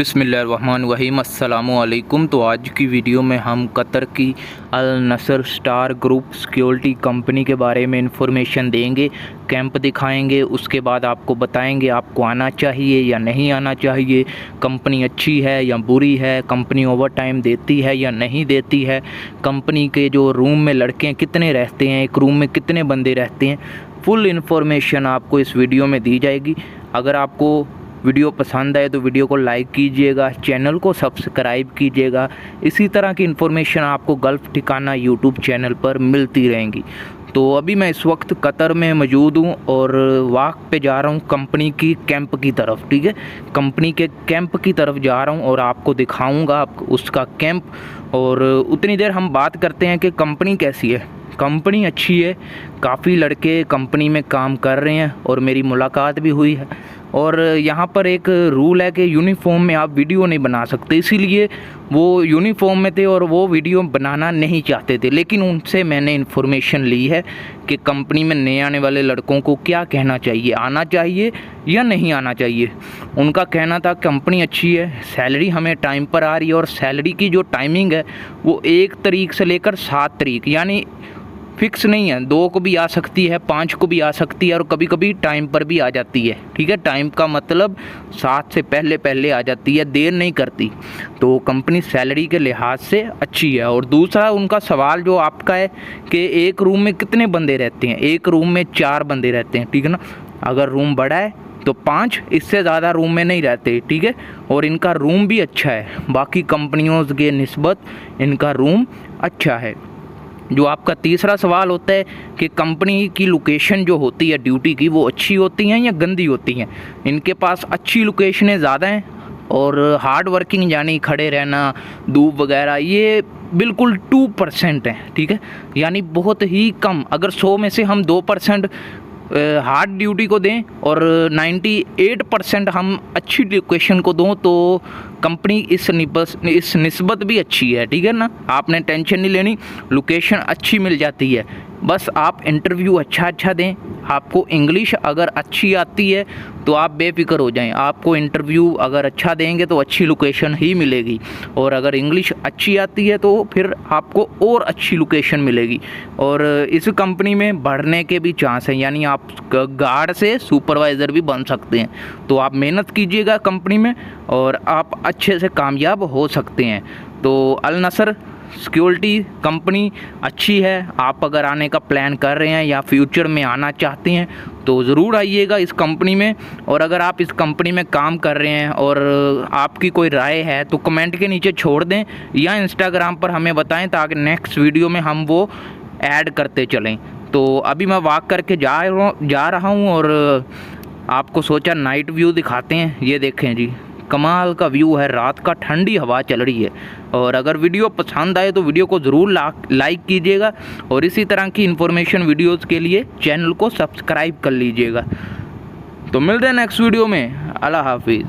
बिस्मिल्लाहिर्रहमानिर्रहीम अस्सलामुअलैकुम। तो आज की वीडियो में हम कतर की अल नसर स्टार ग्रुप सिक्योरिटी कंपनी के बारे में इंफॉर्मेशन देंगे, कैंप दिखाएंगे, उसके बाद आपको बताएंगे आपको आना चाहिए या नहीं आना चाहिए, कंपनी अच्छी है या बुरी है, कंपनी ओवर टाइम देती है या नहीं देती है, कंपनी के जो रूम में लड़के कितने रहते हैं, एक रूम में कितने बंदे रहते हैं, फुल इन्फॉर्मेशन आपको इस वीडियो में दी जाएगी। अगर आपको वीडियो पसंद आए तो वीडियो को लाइक कीजिएगा, चैनल को सब्सक्राइब कीजिएगा। इसी तरह की इन्फॉर्मेशन आपको गल्फ़ ठिकाना यूट्यूब चैनल पर मिलती रहेंगी। तो अभी मैं इस वक्त कतर में मौजूद हूँ और वॉक पे जा रहा हूँ कंपनी की कैंप की तरफ। ठीक है, कंपनी के कैंप की तरफ जा रहा हूँ और आपको दिखाऊँगा उसका कैंप। और उतनी देर हम बात करते हैं कि कंपनी कैसी है। कंपनी अच्छी है, काफ़ी लड़के कंपनी में काम कर रहे हैं और मेरी मुलाकात भी हुई है। और यहाँ पर एक रूल है कि यूनिफॉर्म में आप वीडियो नहीं बना सकते, इसीलिए वो यूनिफॉर्म में थे और वो वीडियो बनाना नहीं चाहते थे। लेकिन उनसे मैंने इन्फॉर्मेशन ली है कि कंपनी में नए आने वाले लड़कों को क्या कहना चाहिए, आना चाहिए या नहीं आना चाहिए। उनका कहना था कंपनी अच्छी है, सैलरी हमें टाइम पर आ रही है और सैलरी की जो टाइमिंग है वो 1 तारीख से लेकर 7 तारीख, यानी फिक्स नहीं है, 2 को भी आ सकती है, 5 को भी आ सकती है और कभी कभी टाइम पर भी आ जाती है। ठीक है, टाइम का मतलब 7 से पहले पहले आ जाती है, देर नहीं करती। तो कंपनी सैलरी के लिहाज से अच्छी है। और दूसरा उनका सवाल जो आपका है कि एक रूम में कितने बंदे रहते हैं। एक रूम में 4 बंदे रहते हैं, ठीक है ना। अगर रूम बड़ा है तो 5, इससे ज़्यादा रूम में नहीं रहते। ठीक है, और इनका रूम भी अच्छा है, बाकी कंपनियों के निस्बत इनका रूम अच्छा है। जो आपका तीसरा सवाल होता है कि कंपनी की लोकेशन जो होती है ड्यूटी की, वो अच्छी होती हैं या गंदी होती हैं। इनके पास अच्छी लोकेशनें ज़्यादा हैं और हार्ड वर्किंग यानी खड़े रहना, धूप वगैरह, ये बिल्कुल 2% है। ठीक है, यानी बहुत ही कम। अगर 100 में से हम 2% हार्ड ड्यूटी को दें और 98% हम अच्छी लोकेशन को दूँ तो कंपनी इस निस्बत भी अच्छी है। ठीक है ना, आपने टेंशन नहीं लेनी, लोकेशन अच्छी मिल जाती है। बस आप इंटरव्यू अच्छा दें। आपको इंग्लिश अगर अच्छी आती है तो आप बेफिक्र हो जाएं। आपको इंटरव्यू अगर अच्छा देंगे तो अच्छी लोकेशन ही मिलेगी, और अगर इंग्लिश अच्छी आती है तो फिर आपको और अच्छी लोकेशन मिलेगी। और इस कंपनी में बढ़ने के भी चांस हैं, यानी आप गार्ड से सुपरवाइज़र भी बन सकते हैं। तो आप मेहनत कीजिएगा कंपनी में और आप अच्छे से कामयाब हो सकते हैं। तो अल नसर सिक्योरिटी कंपनी अच्छी है। आप अगर आने का प्लान कर रहे हैं या फ्यूचर में आना चाहते हैं तो ज़रूर आइएगा इस कंपनी में। और अगर आप इस कंपनी में काम कर रहे हैं और आपकी कोई राय है तो कमेंट के नीचे छोड़ दें या इंस्टाग्राम पर हमें बताएं, ताकि नेक्स्ट वीडियो में हम वो ऐड करते चलें। तो अभी मैं वॉक करके जा रहा हूँ और आपको सोचा नाइट व्यू दिखाते हैं। ये देखें जी, कमाल का व्यू है, रात का ठंडी हवा चल रही है। और अगर वीडियो पसंद आए तो वीडियो को ज़रूर लाइक कीजिएगा और इसी तरह की इन्फॉर्मेशन वीडियोज़ के लिए चैनल को सब्सक्राइब कर लीजिएगा। तो मिलते हैं नेक्स्ट वीडियो में। अल्लाह हाफिज़।